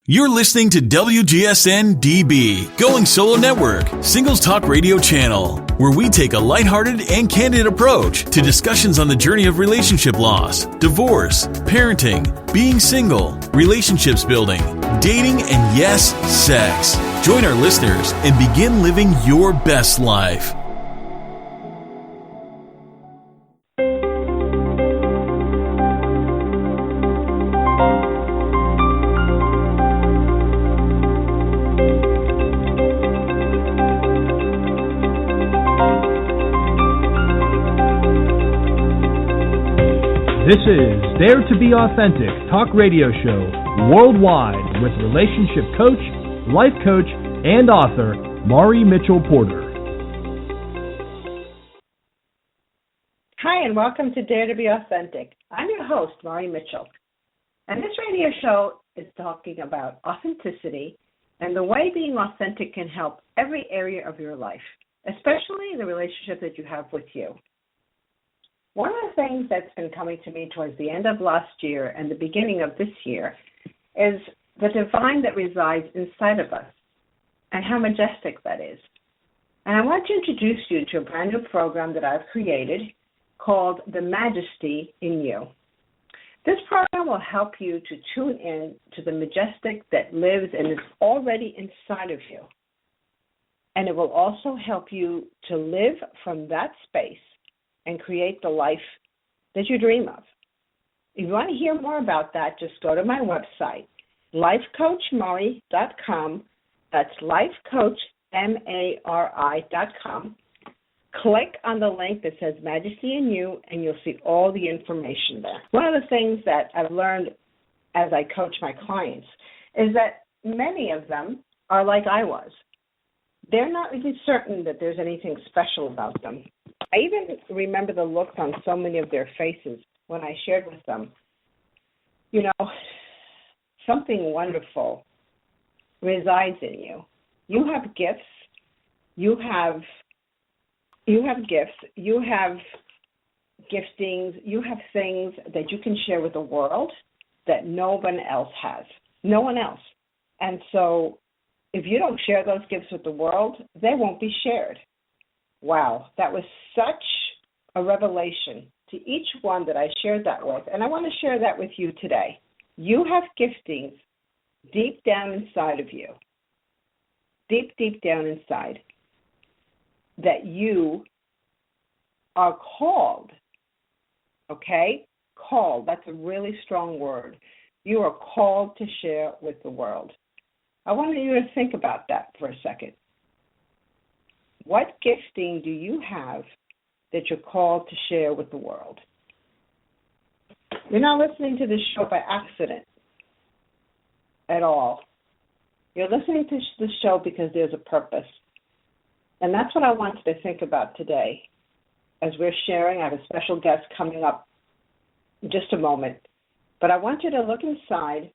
You're listening to WGSN-DB, Going Solo Network, Singles Talk Radio channel, where we take a lighthearted and candid approach to discussions on the journey of relationship loss, divorce, parenting, being single, relationships building, dating, and yes, sex. Join our listeners and begin living your best life. This is Dare to Be Authentic Talk Radio Show worldwide with relationship coach, life coach, and author Mari Mitchell Porter. Hi, and welcome to Dare to Be Authentic. I'm your host, Mari Mitchell. And this radio show is talking about authenticity and the way being authentic can help every area of your life, especially the relationship that you have with you. One of the things that's been coming to me towards the end of last year and the beginning of this year is the divine that resides inside of us and how majestic that is. And I want to introduce you to a brand new program that I've created called The Majesty in You. This program will help you to tune in to the majestic that lives and is already inside of you. And it will also help you to live from that space and create the life that you dream of. If you want to hear more about that, just go to my website, lifecoachmari.com. That's lifecoachmari.com. Click on the link that says Majesty in You, and you'll see all the information there. One of the things that I've learned as I coach my clients is that many of them are like I was. They're not really certain that there's anything special about them. I even remember the looks on so many of their faces when I shared with them, you know, something wonderful resides in you. You have gifts. You have gifts. You have giftings. You have things that you can share with the world that no one else has. No one else. And so if you don't share those gifts with the world, they won't be shared. Wow, that was such a revelation to each one that I shared that with. And I want to share that with you today. You have giftings deep down inside of you, deep down inside, that you are called, okay? Called, that's a really strong word. You are called to share with the world. I want you to think about that for a second. What gifting do you have that you're called to share with the world? You're not listening to this show by accident at all. You're listening to the show because there's a purpose. And that's what I wanted to think about today. As we're sharing, I have a special guest coming up in just a moment. But I want you to look inside,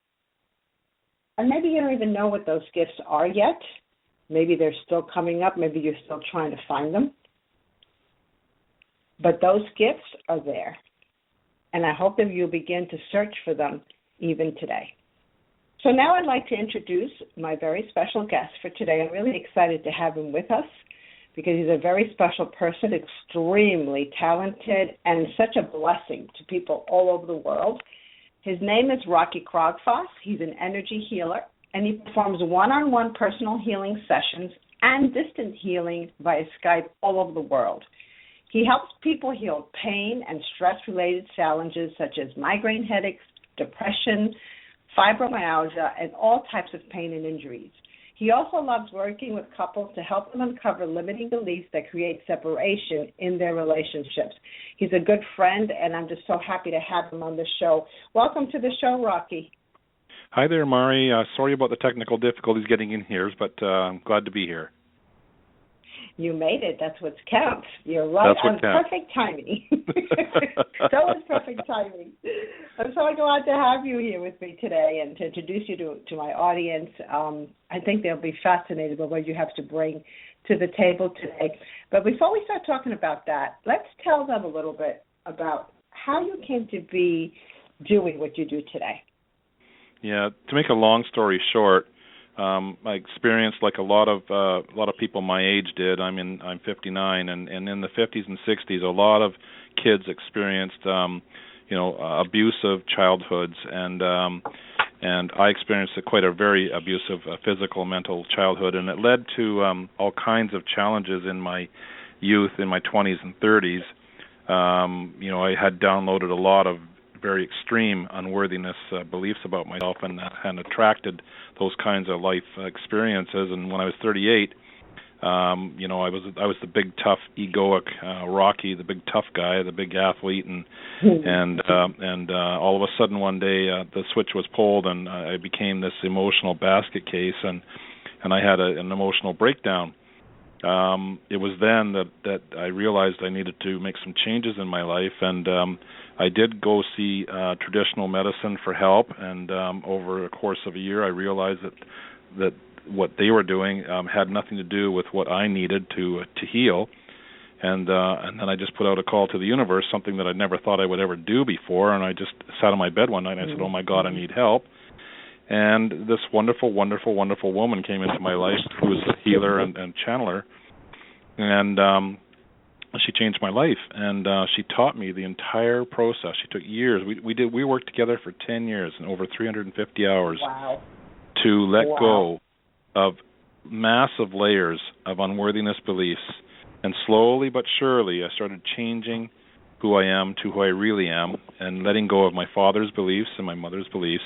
and maybe you don't even know what those gifts are yet. Maybe they're still coming up. Maybe you're still trying to find them. But those gifts are there. And I hope that you'll begin to search for them even today. So now I'd like to introduce my very special guest for today. I'm really excited to have him with us because he's a very special person, extremely talented, and such a blessing to people all over the world. His name is Krogfoss. He's an energy healer, and he performs one-on-one personal healing sessions and distant healing via Skype all over the world. He helps people heal pain and stress-related challenges such as migraine headaches, depression, fibromyalgia, and all types of pain and injuries. He also loves working with couples to help them uncover limiting beliefs that create separation in their relationships. He's a good friend, and I'm just so happy to have him on the show. Welcome to the show, Rocky. Hi there, Mari. Sorry about the technical difficulties getting in here, but I'm glad to be here. You made it. That's what counts. You're right on perfect timing. That was perfect timing. I'm so glad to have you here with me today and to introduce you to my audience. I think they'll be fascinated by what you have to bring to the table today. But before we start talking about that, let's tell them a little bit about how you came to be doing what you do today. Yeah. To make a long story short, I experienced like a lot of people my age did. I'm 59, and in the 50s and 60s, a lot of kids experienced abusive childhoods, and I experienced quite a very abusive physical, mental childhood, and it led to all kinds of challenges in my youth, in my 20s and 30s. I had downloaded a lot of very extreme unworthiness beliefs about myself, and attracted those kinds of life experiences. And when I was 38, I was the big, tough, egoic Rocky, the big tough guy, the big athlete, and all of a sudden one day the switch was pulled, and I became this emotional basket case, and I had an emotional breakdown. It was then that I realized I needed to make some changes in my life, and I did go see traditional medicine for help, and over a course of a year I realized that what they were doing had nothing to do with what I needed to heal, and then I just put out a call to the universe, something that I never thought I would ever do before, and I just sat on my bed one night and I said, oh my God, I need help. And this wonderful, wonderful, wonderful woman came into my life who was a healer and channeler, and she changed my life, and she taught me the entire process. She took years. We worked together for 10 years and over 350 hours. Wow. To let go of massive layers of unworthiness beliefs, and slowly but surely I started changing who I am to who I really am, and letting go of my father's beliefs and my mother's beliefs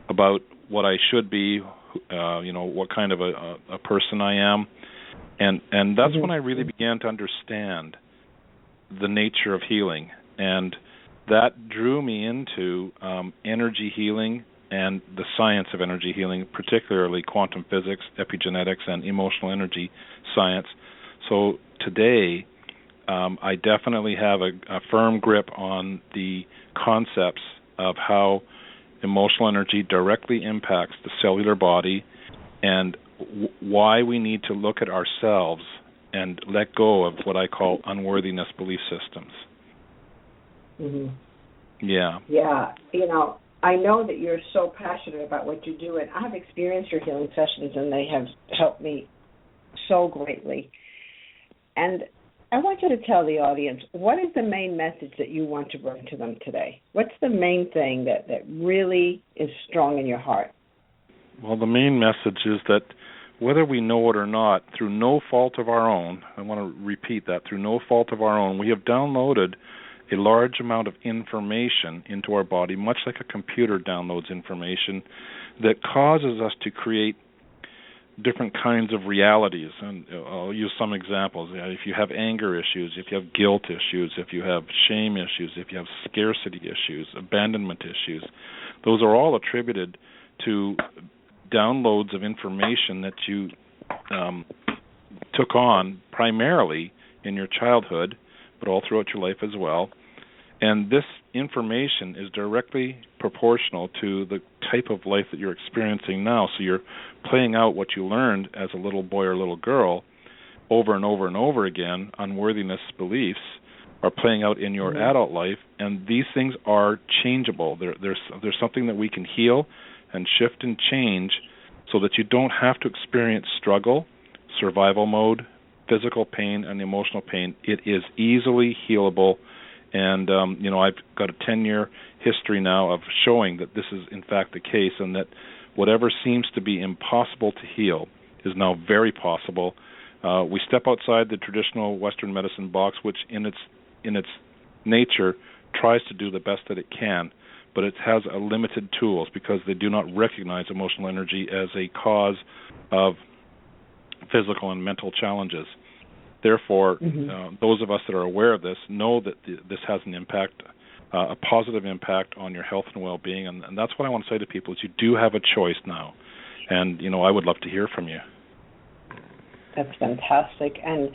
about what I should be, what kind of a person I am, and that's when I really began to understand the nature of healing, and that drew me into energy healing and the science of energy healing, particularly quantum physics, epigenetics, and emotional energy science. So today, I definitely have a firm grip on the concepts of how emotional energy directly impacts the cellular body, and why we need to look at ourselves and let go of what I call unworthiness belief systems. Mm-hmm. Yeah. Yeah. I know that you're so passionate about what you do, and I've experienced your healing sessions, and they have helped me so greatly. And I want you to tell the audience, what is the main message that you want to bring to them today? What's the main thing that really is strong in your heart? Well, the main message is that whether we know it or not, through no fault of our own, I want to repeat that, through no fault of our own, we have downloaded a large amount of information into our body, much like a computer downloads information, that causes us to create different kinds of realities. And I'll use some examples. If you have anger issues, if you have guilt issues, if you have shame issues, if you have scarcity issues, abandonment issues, those are all attributed to downloads of information that you took on primarily in your childhood, but all throughout your life as well. And this information is directly proportional to the type of life that you're experiencing now. So you're playing out what you learned as a little boy or little girl over and over and over again. Unworthiness beliefs are playing out in your adult life, and these things are changeable. There's something that we can heal and shift and change so that you don't have to experience struggle, survival mode, physical pain, and emotional pain. It is easily healable, and I've got a 10-year history now of showing that this is in fact the case, and that whatever seems to be impossible to heal is now very possible. We step outside the traditional Western medicine box, which in its nature tries to do the best that it can, but it has a limited tools because they do not recognize emotional energy as a cause of physical and mental challenges. Therefore, those of us that are aware of this know that this has an impact, a positive impact on your health and well-being, and that's what I want to say to people is you do have a choice now, and I would love to hear from you. That's fantastic, and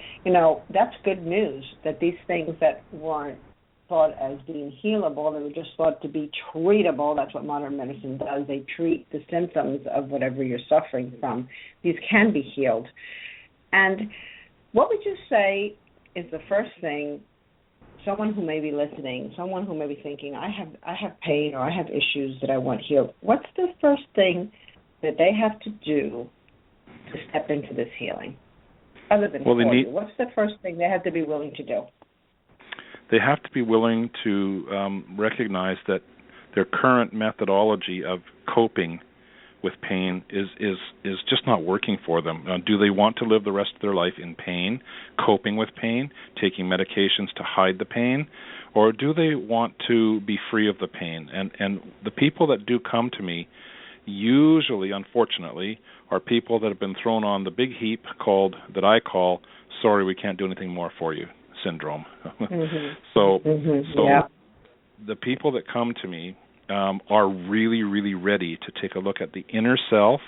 that's good news that these things that weren't thought as being healable, they were just thought to be treatable. That's what modern medicine does. They treat the symptoms of whatever you're suffering from. These can be healed. And what would you say is the first thing someone who may be listening, someone who may be thinking, I have pain or I have issues that I want healed, what's the first thing that they have to do to step into this healing? Other than what's the first thing they have to be willing to do? They have to be willing to recognize that their current methodology of coping with pain is just not working for them. Do they want to live the rest of their life in pain, coping with pain, taking medications to hide the pain, or do they want to be free of the pain? And the people that do come to me usually, unfortunately, are people that have been thrown on the big heap that I call, sorry, we can't do anything more for you syndrome. So the people that come to me are really, really ready to take a look at the inner self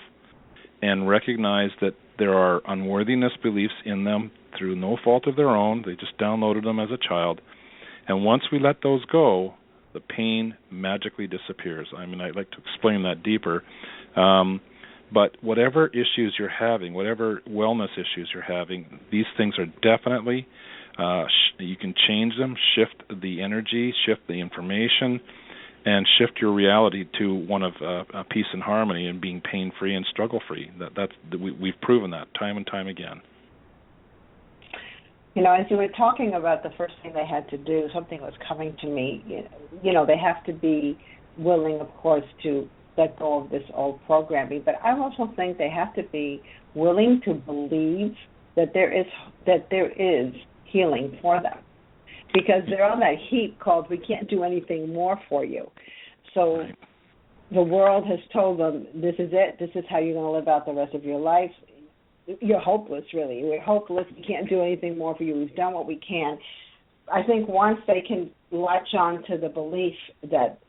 and recognize that there are unworthiness beliefs in them through no fault of their own. They just downloaded them as a child. And once we let those go, the pain magically disappears. I mean, I'd like to explain that deeper. But whatever issues you're having, whatever wellness issues you're having, these things are definitely, you can change them, shift the energy, shift the information, and shift your reality to one of peace and harmony and being pain-free and struggle-free. We've proven that time and time again. As you were talking about the first thing they had to do, something was coming to me. They have to be willing, of course, to let go of this old programming. But I also think they have to be willing to believe that there is healing for them, because they're on that heap called "we can't do anything more for you." So the world has told them, "This is it. This is how you're going to live out the rest of your life. You're hopeless, really. We're hopeless. We can't do anything more for you. We've done what we can." I think once they can latch on to the belief that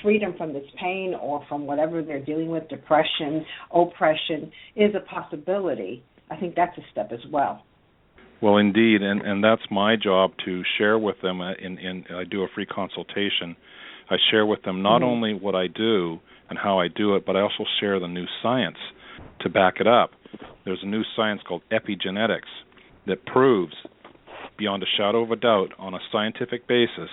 freedom from this pain or from whatever they're dealing with, depression, oppression, is a possibility, I think that's a step as well. Well, indeed, and that's my job to share with them. I do a free consultation. I share with them not only what I do and how I do it, but I also share the new science to back it up. There's a new science called epigenetics that proves, beyond a shadow of a doubt, on a scientific basis,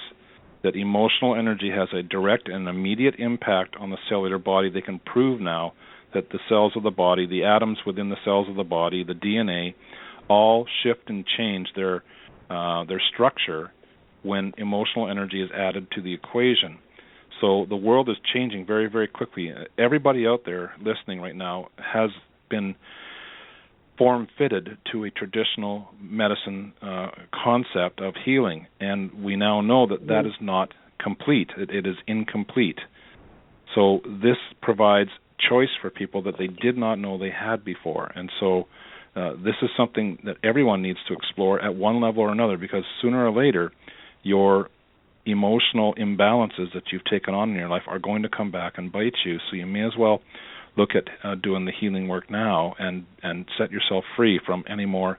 that emotional energy has a direct and immediate impact on the cellular body. They can prove now that the cells of the body, the atoms within the cells of the body, the DNA, all shift and change their structure when emotional energy is added to the equation. So the world is changing very, very quickly. Everybody out there listening right now has been form-fitted to a traditional medicine concept of healing, and we now know that is not complete. It is incomplete. So this provides choice for people that they did not know they had before, and so this is something that everyone needs to explore at one level or another, because sooner or later your emotional imbalances that you've taken on in your life are going to come back and bite you, so you may as well look at doing the healing work now and set yourself free from any more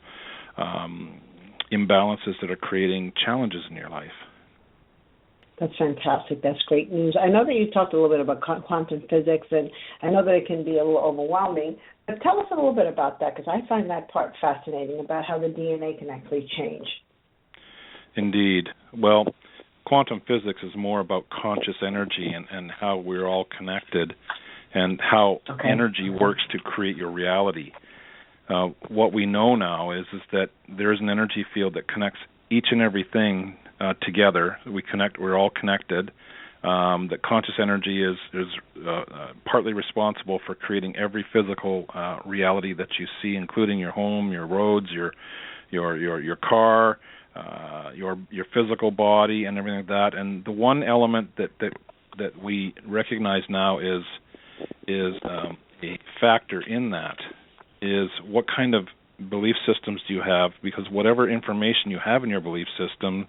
imbalances that are creating challenges in your life. That's fantastic. That's great news. I know that you talked a little bit about quantum physics, and I know that it can be a little overwhelming, but tell us a little bit about that, because I find that part fascinating, about how the DNA can actually change. Indeed. Well, quantum physics is more about conscious energy and how we're all connected and how energy works to create your reality. What we know now is that there is an energy field that connects each and everything together. We're all connected. That conscious energy is partly responsible for creating every physical reality that you see, including your home, your roads, your car, your physical body, and everything like that. And the one element that we recognize now is a factor in that is what kind of belief systems do you have, because whatever information you have in your belief system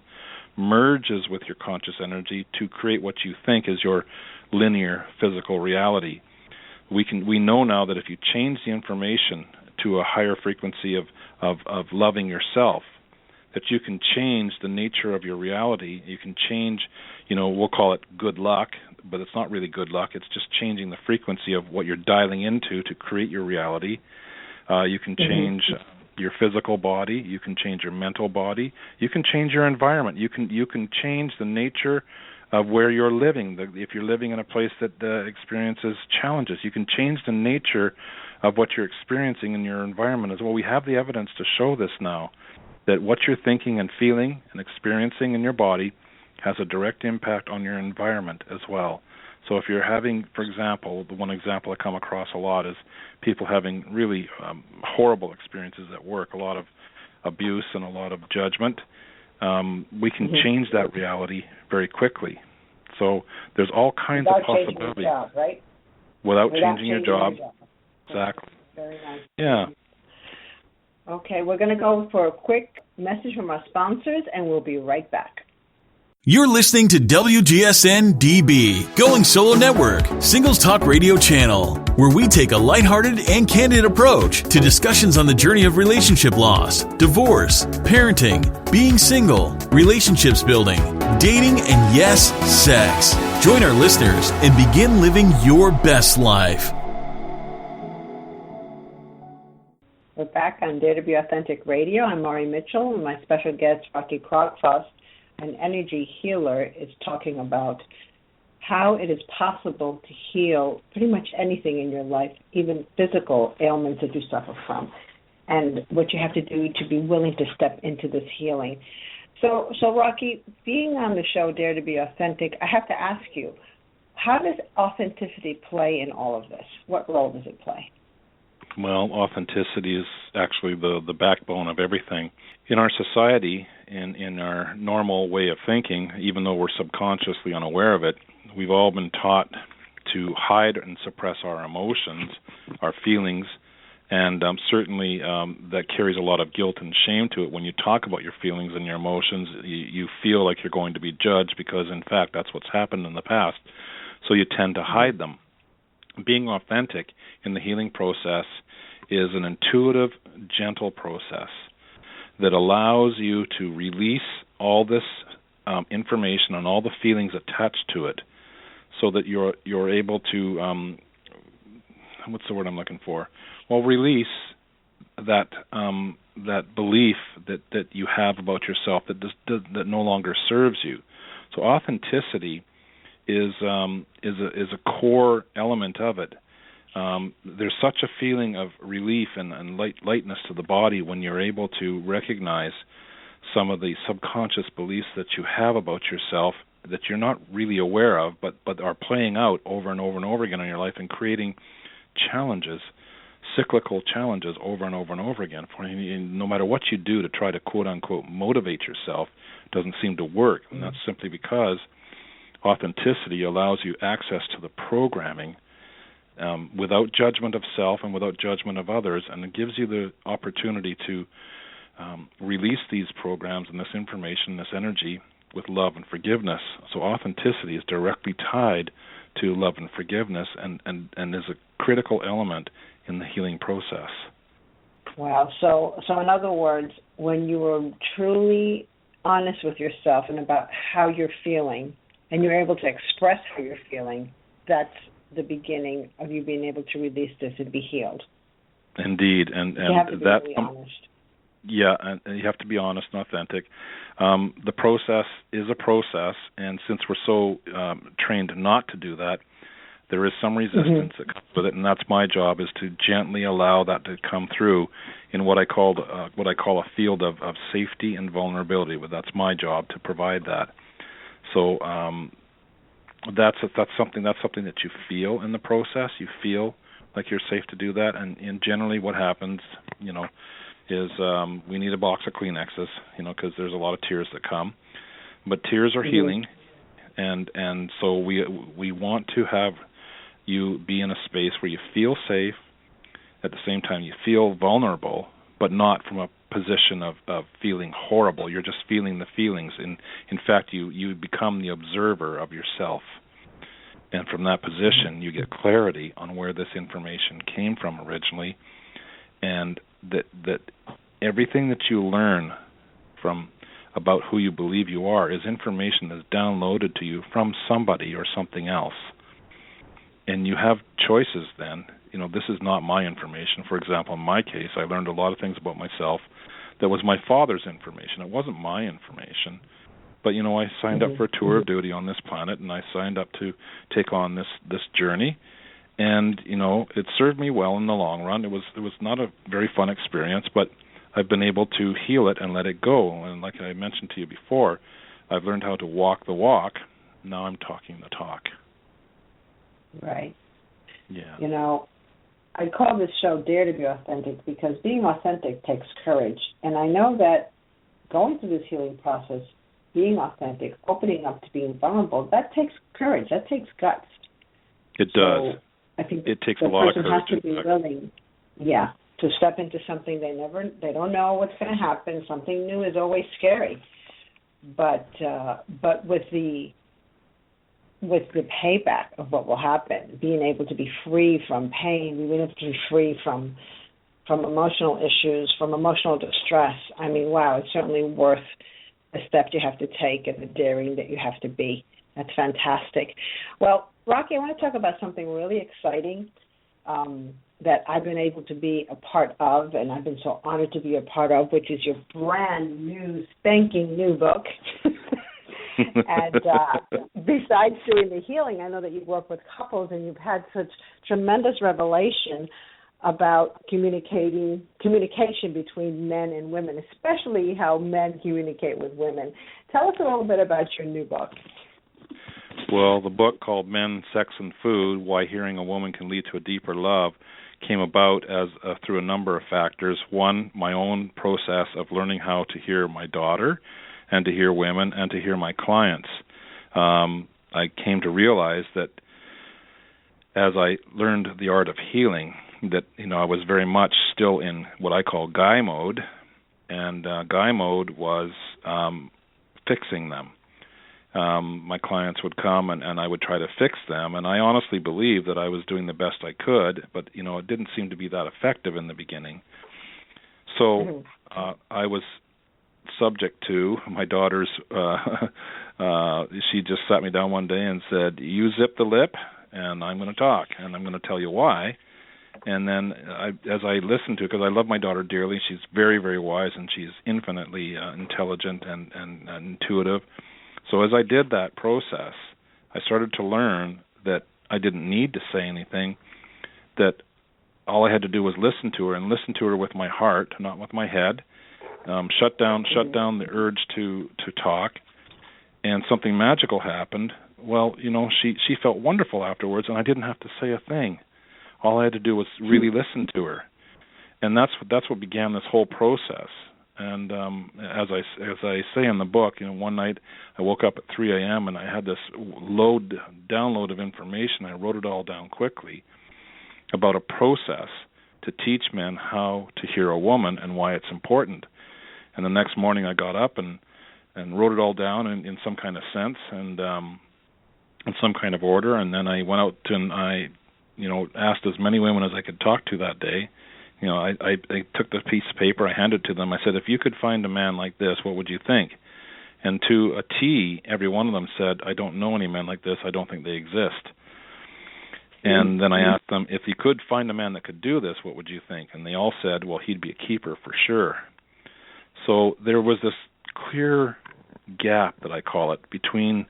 merges with your conscious energy to create what you think is your linear physical reality. We know now that if you change the information to a higher frequency of loving yourself, that you can change the nature of your reality. You can change, we'll call it good luck, but it's not really good luck. It's just changing the frequency of what you're dialing into to create your reality. You can change, your physical body, you can change your mental body, you can change your environment, you can change the nature of where you're living. If you're living in a place that experiences challenges, you can change the nature of what you're experiencing in your environment as well. We have the evidence to show this now, that what you're thinking and feeling and experiencing in your body has a direct impact on your environment as well. So if you're having, for example, the one example I come across a lot is people having really horrible experiences at work, a lot of abuse and a lot of judgment, we can change that reality very quickly. So there's all kinds of possibilities. Without changing your job, right? Without changing your job. Exactly. Very nice. Yeah. Okay, we're going to go for a quick message from our sponsors, and we'll be right back. You're listening to WGSN-DB, Going Solo Network, Singles Talk Radio channel, where we take a lighthearted and candid approach to discussions on the journey of relationship loss, divorce, parenting, being single, relationships building, dating, and yes, sex. Join our listeners and begin living your best life. We're back on Dare to Be Authentic Radio. I'm Maury Mitchell, and my special guest, Rocky Krogfoss, an energy healer, is talking about how it is possible to heal pretty much anything in your life, even physical ailments that you suffer from, and what you have to do to be willing to step into this healing. So Rocky, being on the show Dare to Be Authentic, I have to ask you, how does authenticity play in all of this? What role does it play? Well, authenticity is actually the backbone of everything. In our society, in our normal way of thinking, even though we're subconsciously unaware of it, we've all been taught to hide and suppress our emotions, our feelings, and certainly that carries a lot of guilt and shame to it. When you talk about your feelings and your emotions, you feel like you're going to be judged because, in fact, that's what's happened in the past, so you tend to hide them. Being authentic in the healing process is an intuitive, gentle process that allows you to release all this information and all the feelings attached to it, so that you're able to what's the word I'm looking for? Well, release that belief that you have about yourself that no longer serves you. So authenticity is a core element of it. There's such a feeling of relief and lightness to the body when you're able to recognize some of the subconscious beliefs that you have about yourself that you're not really aware of, but are playing out over and over and over again in your life and creating challenges, cyclical challenges over and over and over again. No matter what you do to try to quote-unquote motivate yourself, it doesn't seem to work. And that's simply because authenticity allows you access to the programming without judgment of self and without judgment of others, and it gives you the opportunity to release these programs and this information, this energy, with love and forgiveness. So authenticity is directly tied to love and forgiveness and is a critical element in the healing process. Wow. So in other words, when you are truly honest with yourself and about how you're feeling, and you're able to express how you're feeling, that's the beginning of you being able to release this and be healed. Indeed, and you have to be really honest. Yeah, and you have to be honest and authentic. The process is a process, and since we're so trained not to do that, there is some resistance that comes with it, and that's my job, is to gently allow that to come through in what I call a field of safety and vulnerability. But that's my job to provide that. So that's something that you feel in the process. You feel like you're safe to do that, and generally what happens, is we need a box of Kleenexes, because there's a lot of tears that come. But tears are healing, and so we want to have you be in a space where you feel safe. At the same time, you feel vulnerable, but not from a position of feeling horrible. You're just feeling the feelings. In fact, you become the observer of yourself. And from that position, you get clarity on where this information came from originally, and that everything that you learn from about who you believe you are is information that's downloaded to you from somebody or something else. And you have choices then. this is not my information. For example, in my case, I learned a lot of things about myself that was my father's information. It wasn't my information. But, I signed up for a tour of duty on this planet, and I signed up to take on this journey. And, it served me well in the long run. It was not a very fun experience, but I've been able to heal it and let it go. And like I mentioned to you before, I've learned how to walk the walk. Now I'm talking the talk. Right. Yeah. I call this show Dare to be Authentic because being authentic takes courage. And I know that going through this healing process, being authentic, opening up to being vulnerable, that takes courage. That takes guts. It does. I think it takes a lot of courage. The person has to be willing, to step into something they don't know what's going to happen. Something new is always scary. But with the payback of what will happen, being able to be free from pain, being able to be free from emotional issues, from emotional distress, it's certainly worth the steps you have to take and the daring that you have to be. That's fantastic. Well, Rocky, I want to talk about something really exciting that I've been able to be a part of, and I've been so honored to be a part of, which is your brand new, spanking new book. And besides doing the healing, I know that you work with couples and you've had such tremendous revelation about communication between men and women, especially how men communicate with women. Tell us a little bit about your new book. Well, the book called Men, Sex, and Food, Why Hearing a Woman Can Lead to a Deeper Love came about as through a number of factors. One, my own process of learning how to hear my daughter and to hear women and to hear my clients. I came to realize that as I learned the art of healing, that I was very much still in what I call guy mode, and guy mode was fixing them. My clients would come and I would try to fix them, and I honestly believed that I was doing the best I could, but it didn't seem to be that effective in the beginning. So I was subject to my daughter's she just sat me down one day and said, "You zip the lip and I'm going to talk, and I'm going to tell you why." And then as I listened to it, because I love my daughter dearly, she's very, very wise, and she's infinitely intelligent and intuitive. So as I did that process, I started to learn that I didn't need to say anything, that all I had to do was listen to her, and listen to her with my heart, not with my head. Shut down the urge to talk, and something magical happened. Well, she felt wonderful afterwards, and I didn't have to say a thing. All I had to do was really listen to her, and that's what began this whole process. And as I say in the book, one night I woke up at 3 a.m. and I had this download of information. I wrote it all down quickly about a process to teach men how to hear a woman and why it's important. And the next morning I got up and wrote it all down in some kind of sense and in some kind of order. And then I went out and I asked as many women as I could talk to that day. I took the piece of paper, I handed it to them. I said, if you could find a man like this, what would you think? And to a T, every one of them said, I don't know any men like this. I don't think they exist. And then I asked them, if you could find a man that could do this, what would you think? And they all said, well, he'd be a keeper for sure. So there was this clear gap, that I call it, between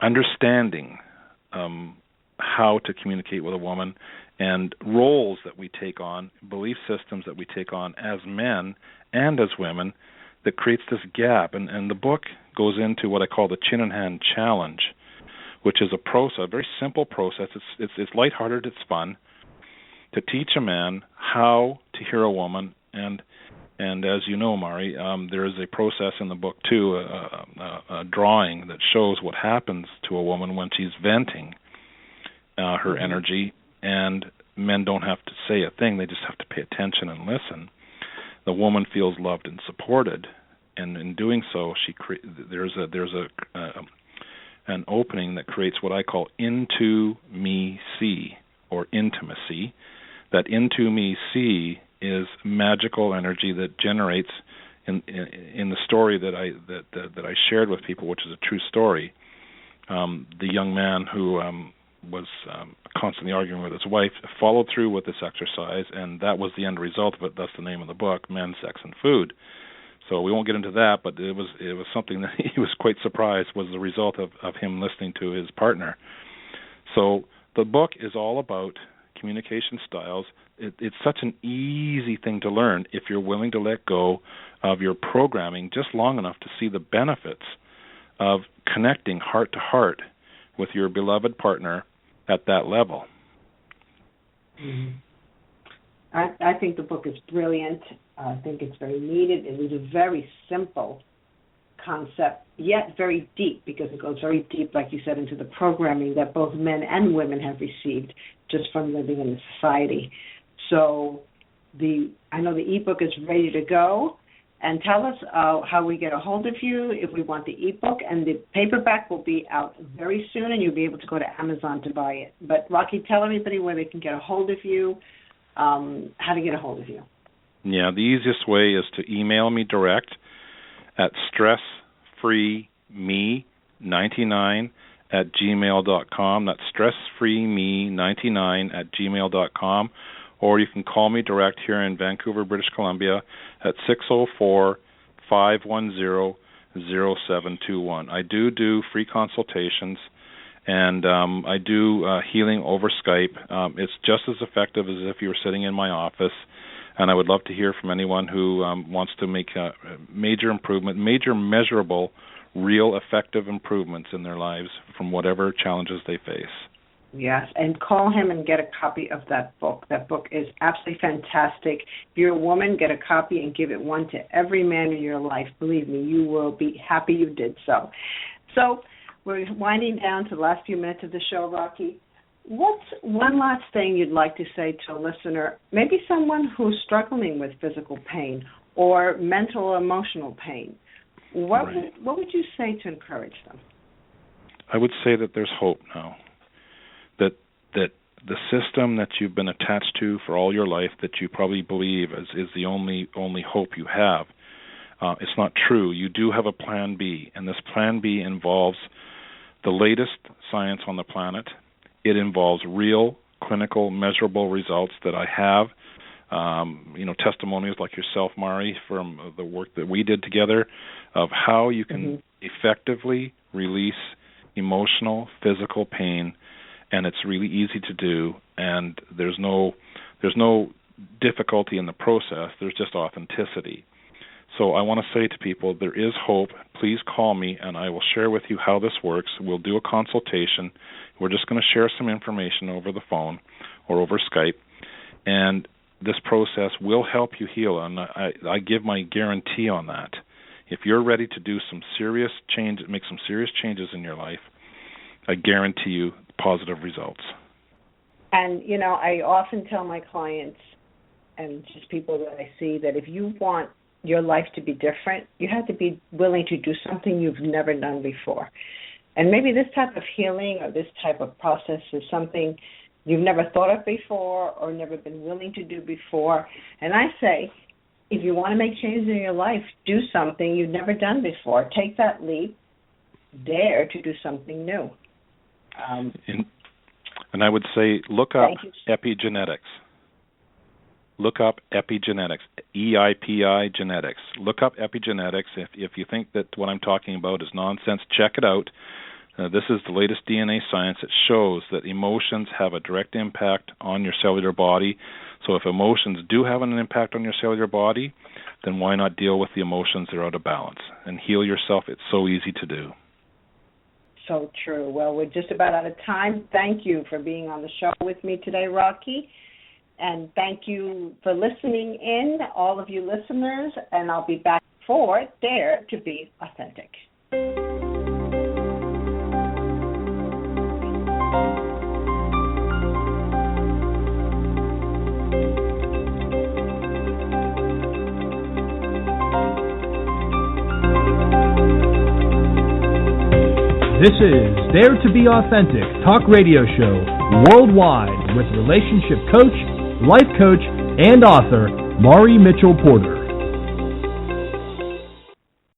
understanding how to communicate with a woman and roles that we take on, belief systems that we take on as men and as women, that creates this gap. And the book goes into what I call the chin in hand challenge, which is a process, a very simple process. It's lighthearted, it's fun, to teach a man how to hear a woman. And as you know, Mari, there is a process in the book too, a drawing that shows what happens to a woman when she's venting her energy, and men don't have to say a thing; they just have to pay attention and listen. The woman feels loved and supported, and in doing so, there's an opening that creates what I call into me see, or intimacy. That into me see is magical energy that generates in the story that I shared with people, which is a true story. The young man who constantly arguing with his wife, followed through with this exercise, and that was the end result of it. That's the name of the book, Men, Sex, and Food. So we won't get into that, but it was something that he was quite surprised was the result of him listening to his partner. So the book is all about communication styles. It's such an easy thing to learn if you're willing to let go of your programming just long enough to see the benefits of connecting heart to heart with your beloved partner at that level. Mm-hmm. I think the book is brilliant. I think it's very needed. It is a very simple concept, yet very deep, because it goes very deep, like you said, into the programming that both men and women have received just from living in the society. So I know the ebook is ready to go. And tell us how we get a hold of you if we want the ebook. And the paperback will be out very soon, and you'll be able to go to Amazon to buy it. But, Rocky, tell everybody where they can get a hold of you, how to get a hold of you. Yeah, the easiest way is to email me direct at stressfreeme99@gmail.com. That's stressfreeme99@gmail.com. Or you can call me direct here in Vancouver, British Columbia at 604-510-0721. I do free consultations, and I do healing over Skype. It's just as effective as if you were sitting in my office, and I would love to hear from anyone who wants to make a major improvement, major measurable, real effective improvements in their lives from whatever challenges they face. Yes, and call him and get a copy of that book. That book is absolutely fantastic. If you're a woman, get a copy and give it one to every man in your life. Believe me, you will be happy you did so. So we're winding down to the last few minutes of the show, Rocky. What's one last thing you'd like to say to a listener, maybe someone who's struggling with physical pain or mental or emotional pain? What would you say to encourage them? I would say that there's hope now. That the system that you've been attached to for all your life, that you probably believe is the only hope you have, it's not true. You do have a plan B, and this plan B involves the latest science on the planet. It involves real, clinical, measurable results that I have. Testimonials like yourself, Mari, from the work that we did together of how you can effectively release emotional, physical pain. And it's really easy to do, and there's no difficulty in the process. There's just authenticity. So I want to say to people, there is hope. Please call me, and I will share with you how this works. We'll do a consultation. We're just going to share some information over the phone or over Skype, and this process will help you heal, and I give my guarantee on that. If you're ready to do some serious change, make some serious changes in your life, I guarantee you positive results. And, I often tell my clients and just people that I see that if you want your life to be different, you have to be willing to do something you've never done before. And maybe this type of healing or this type of process is something you've never thought of before or never been willing to do before. And I say, if you want to make changes in your life, do something you've never done before. Take that leap. Dare to do something new. And I would say, look up epigenetics. Look up epigenetics, EIPI genetics. Look up epigenetics. If you think that what I'm talking about is nonsense, check it out. This is the latest DNA science. It shows that emotions have a direct impact on your cellular body. So if emotions do have an impact on your cellular body, then why not deal with the emotions that are out of balance and heal yourself? It's so easy to do. So true. Well, we're just about out of time. Thank you for being on the show with me today, Rocky. And thank you for listening in, all of you listeners. And I'll be back for Dare to Be Authentic. This is Dare to Be Authentic Talk Radio Show worldwide with relationship coach, life coach, and author Mari Mitchell Porter.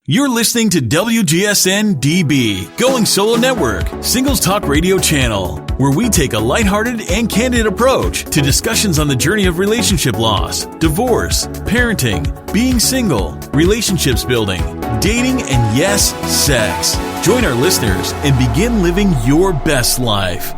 You're listening to WGSN-DB, Going Solo Network, Singles Talk Radio Channel, where we take a lighthearted and candid approach to discussions on the journey of relationship loss, divorce, parenting, being single, relationships building, dating, and yes, sex. Join our listeners and begin living your best life.